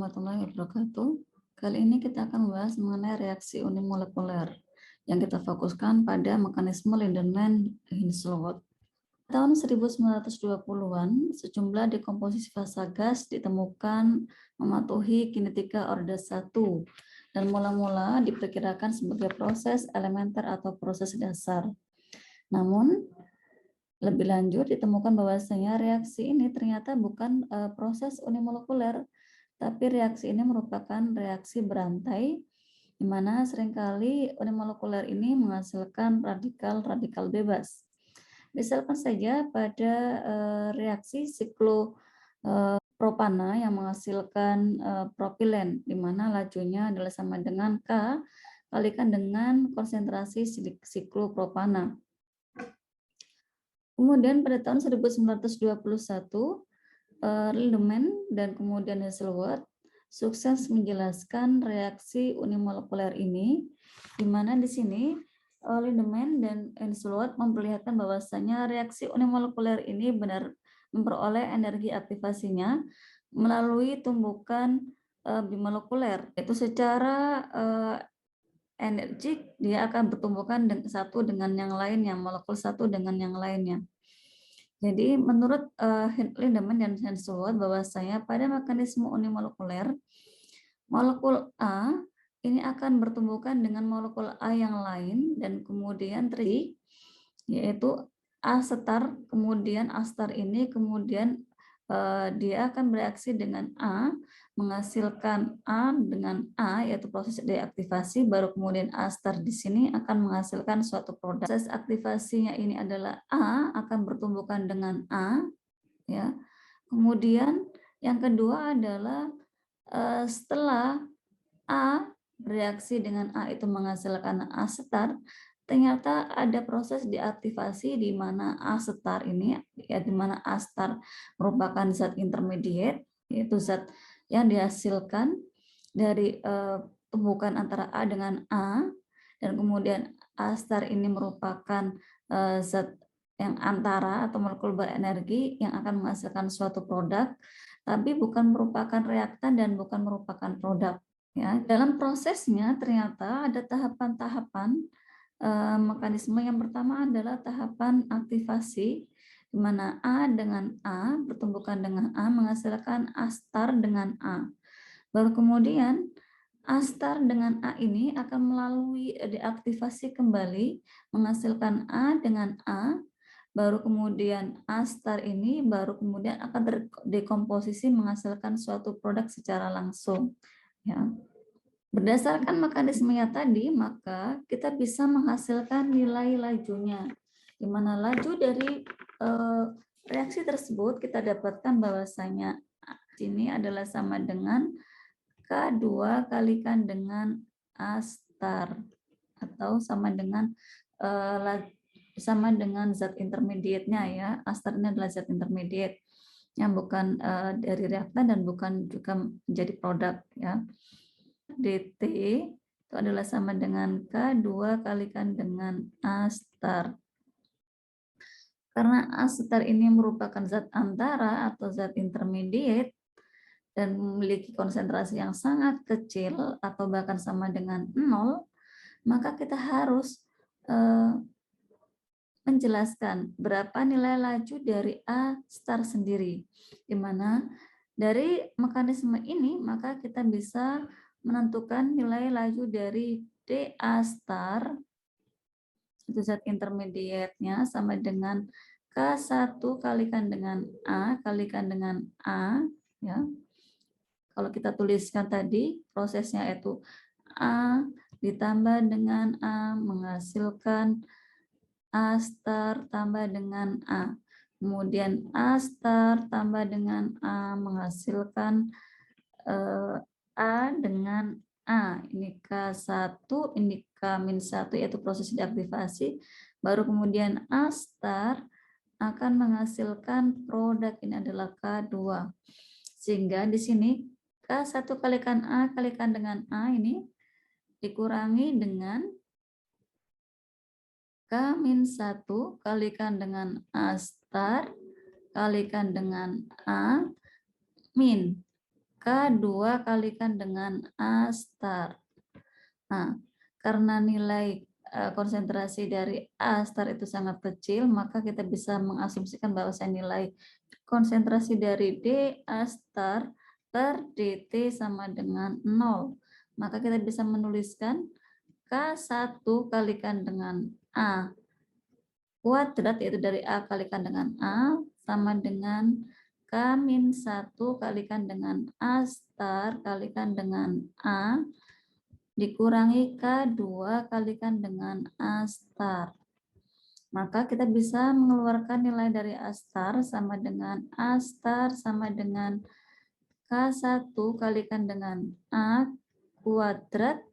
warahmatullahi wabarakatuh. Kali ini kita akan membahas mengenai reaksi unimolekuler yang kita fokuskan pada mekanisme Lindemann-Hinsloot. Tahun 1920-an, sejumlah dekomposisi fasa gas ditemukan mematuhi kinetika orde 1 dan mula-mula diperkirakan sebagai proses elementer atau proses dasar. Namun, lebih lanjut ditemukan bahwasanya reaksi ini ternyata bukan proses unimolekuler, tapi reaksi ini merupakan reaksi berantai, di mana seringkali unimolekuler ini menghasilkan radikal-radikal bebas. Misalkan saja pada reaksi siklopropana yang menghasilkan propilen, di mana lajunya adalah sama dengan K kalikan dengan konsentrasi siklopropana. Kemudian pada tahun 1921, Lindemann dan kemudian Hinsloot sukses menjelaskan reaksi unimolekuler ini, di mana di sini Lindemann dan Hinsloot memperlihatkan bahwasanya reaksi unimolekuler ini benar memperoleh energi aktivasinya melalui tumbukan bimolekuler, yaitu secara energik dia akan bertumbukan satu dengan yang lainnya, molekul satu dengan yang lainnya. Jadi menurut Lindemann dan Hinsloot bahwasanya pada mekanisme unimolekuler, molekul A ini akan bertumbukan dengan molekul A yang lain dan kemudian terjadi yaitu A star, kemudian A star ini kemudian dia akan bereaksi dengan A, menghasilkan A dengan A, yaitu proses deaktivasi, baru kemudian A star di sini akan menghasilkan suatu produk. Proses aktivasinya ini adalah A akan bertumbukan dengan A, ya. Kemudian yang kedua adalah setelah A bereaksi dengan A itu menghasilkan A star, ternyata ada proses deaktivasi di mana A star ini, ya di mana A star merupakan zat intermediate, yaitu zat yang dihasilkan dari tumbukan antara A dengan A, dan kemudian A star ini merupakan zat yang antara atau molekul berenergi yang akan menghasilkan suatu produk, tapi bukan merupakan reaktan dan bukan merupakan produk. Ya, dalam prosesnya ternyata ada tahapan-tahapan. Mekanisme yang pertama adalah tahapan aktivasi, di mana A dengan A bertumbukan dengan A menghasilkan A star dengan A. Baru kemudian A star dengan A ini akan melalui deaktivasi kembali menghasilkan A dengan A. Baru kemudian A star ini baru kemudian akan terdekomposisi menghasilkan suatu produk secara langsung. Ya. Berdasarkan mekanismenya tadi, maka kita bisa menghasilkan nilai lajunya, di mana laju dari reaksi tersebut kita dapatkan bahwasanya ini adalah sama dengan K2 kalikan dengan A star, atau sama dengan zat intermediate-nya, ya. A star ini adalah zat intermediate yang bukan dari reaktan dan bukan juga menjadi produk, ya. dt itu adalah sama dengan K2 kalikan dengan A star. Karena A star ini merupakan zat antara atau zat intermediate dan memiliki konsentrasi yang sangat kecil atau bahkan sama dengan 0, maka kita harus menjelaskan berapa nilai laju dari A star sendiri. Di mana dari mekanisme ini maka kita bisa menentukan nilai laju dari dA star, itu zat intermediate-nya, sama dengan K1 kalikan dengan A kalikan dengan A, ya. Kalau kita tuliskan tadi prosesnya itu A ditambah dengan A menghasilkan A star tambah dengan A. Kemudian A star tambah dengan A menghasilkan A dengan A, ini K1, ini K-1, yaitu proses deaktivasi, baru kemudian A star akan menghasilkan produk, ini adalah K2. Sehingga di sini K1 kalikan A kalikan dengan A ini dikurangi dengan K-1 kalikan dengan A star kalikan dengan A min K2 kalikan dengan A star. Nah, karena nilai konsentrasi dari A star itu sangat kecil, maka kita bisa mengasumsikan bahwa nilai konsentrasi dari D A star per DT sama dengan 0. Maka kita bisa menuliskan K1 kalikan dengan A kuadrat, yaitu dari A kalikan dengan A, sama dengan K-1 kalikan dengan A star kalikan dengan A dikurangi K2 kalikan dengan A star. Maka kita bisa mengeluarkan nilai dari A star sama dengan A star sama dengan K1 kalikan dengan A kuadrat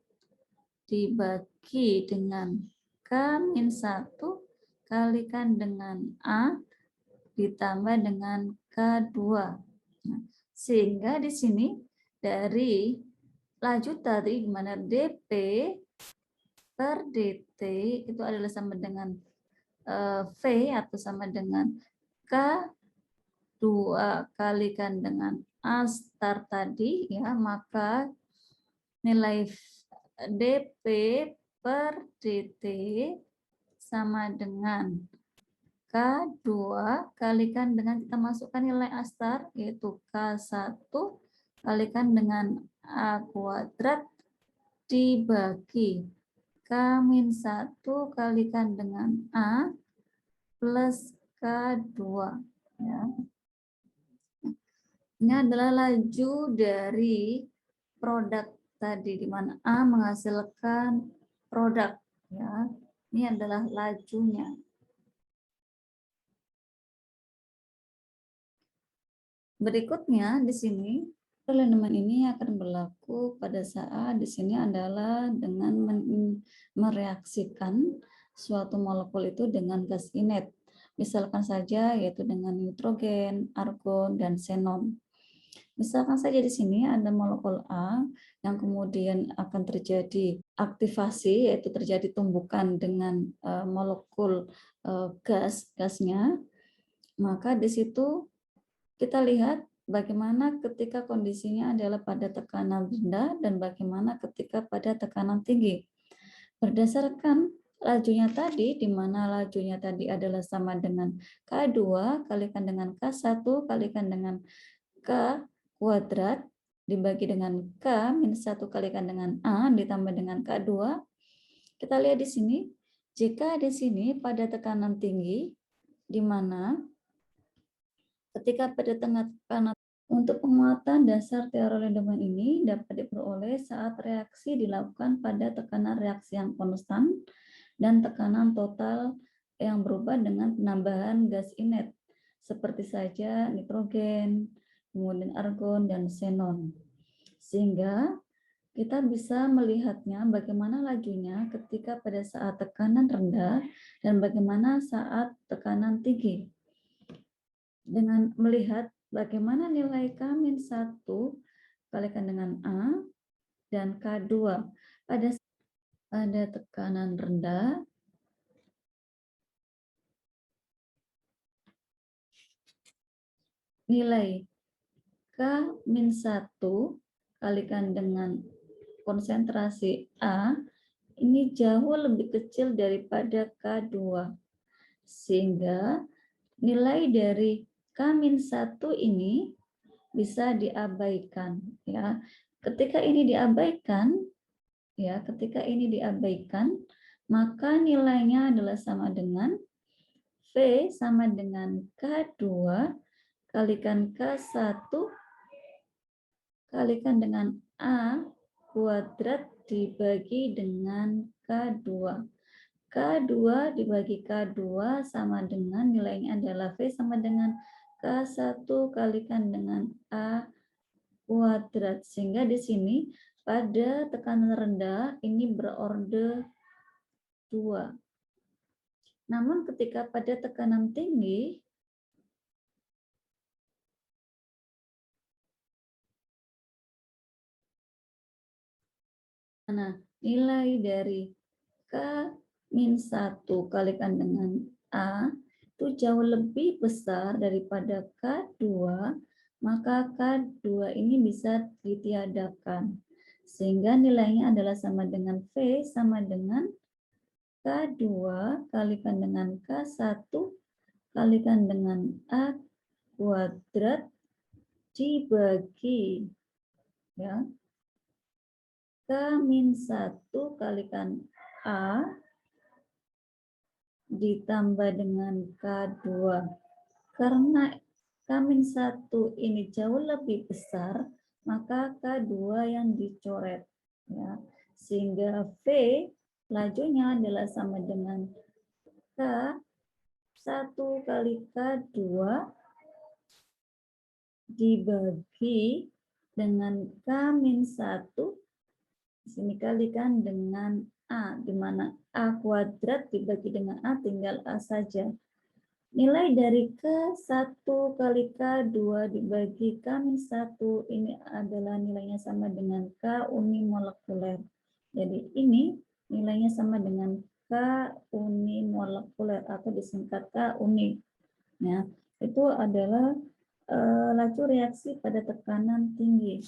dibagi dengan K-1 kalikan dengan A ditambah dengan K2. Nah, sehingga di sini dari laju tadi di mana dP per dt itu adalah sama dengan V atau sama dengan K2 kalikan dengan A star tadi, ya, maka nilai dP per dt sama dengan K2 kalikan dengan kita masukkan nilai A star, yaitu K1 kalikan dengan A kuadrat dibagi K-1 kalikan dengan A plus K2. Ya. Ini adalah laju dari produk tadi, di mana A menghasilkan produk. Ya. Ini adalah lajunya. Berikutnya di sini elemen ini akan berlaku pada saat di sini adalah dengan mereaksikan suatu molekul itu dengan gas inet. Misalkan saja yaitu dengan nitrogen, argon, dan xenon. Misalkan saja di sini ada molekul A yang kemudian akan terjadi aktivasi, yaitu terjadi tumbukan dengan molekul gasnya, maka di situ kita lihat bagaimana ketika kondisinya adalah pada tekanan rendah dan bagaimana ketika pada tekanan tinggi. Berdasarkan lajunya tadi, di mana lajunya tadi adalah sama dengan K2 kalikan dengan K1 kalikan dengan K kuadrat dibagi dengan K-1 kalikan dengan A ditambah dengan K2. Kita lihat di sini, jika di sini pada tekanan tinggi, di mana ketika pada tekanan untuk penguatan dasar teori Lindemann ini dapat diperoleh saat reaksi dilakukan pada tekanan reaksi yang konstan dan tekanan total yang berubah dengan penambahan gas inet, seperti saja nitrogen, kemudian argon, dan xenon. Sehingga kita bisa melihatnya bagaimana lajunya ketika pada saat tekanan rendah dan bagaimana saat tekanan tinggi. Dengan melihat bagaimana nilai K-1 kalikan dengan A dan K2 pada tekanan rendah, nilai K-1 kalikan dengan konsentrasi A ini jauh lebih kecil daripada K2. Sehingga nilai dari K-1 ini bisa diabaikan, ya. Ketika ini diabaikan, maka nilainya adalah sama dengan V sama dengan K2 kalikan K1 kalikan dengan A kuadrat dibagi dengan K2. K2 dibagi K2 sama dengan nilainya adalah V sama dengan K1 kalikan dengan A kuadrat. Sehingga di sini pada tekanan rendah ini berorde 2. Namun ketika pada tekanan tinggi, nilai dari K-1 kalikan dengan A itu jauh lebih besar daripada K2 maka K2 ini bisa ditiadakan. Sehingga nilainya adalah sama dengan V sama dengan K2 kalikan dengan K1 kalikan dengan A kuadrat dibagi ya K-1 kalikan A ditambah dengan K2. Karena K-1 ini jauh lebih besar, maka K2 yang dicoret. Ya. Sehingga V lajunya adalah sama dengan K1 kali K2 dibagi dengan K-1, di sini kalikan dengan A, di mana A kuadrat dibagi dengan A tinggal A saja. Nilai dari K1 kali K2 dibagi K-1 ini adalah nilainya sama dengan K unimolekuler. Jadi ini nilainya sama dengan K unimolekuler atau disingkat K uni. Ya, itu adalah laju reaksi pada tekanan tinggi.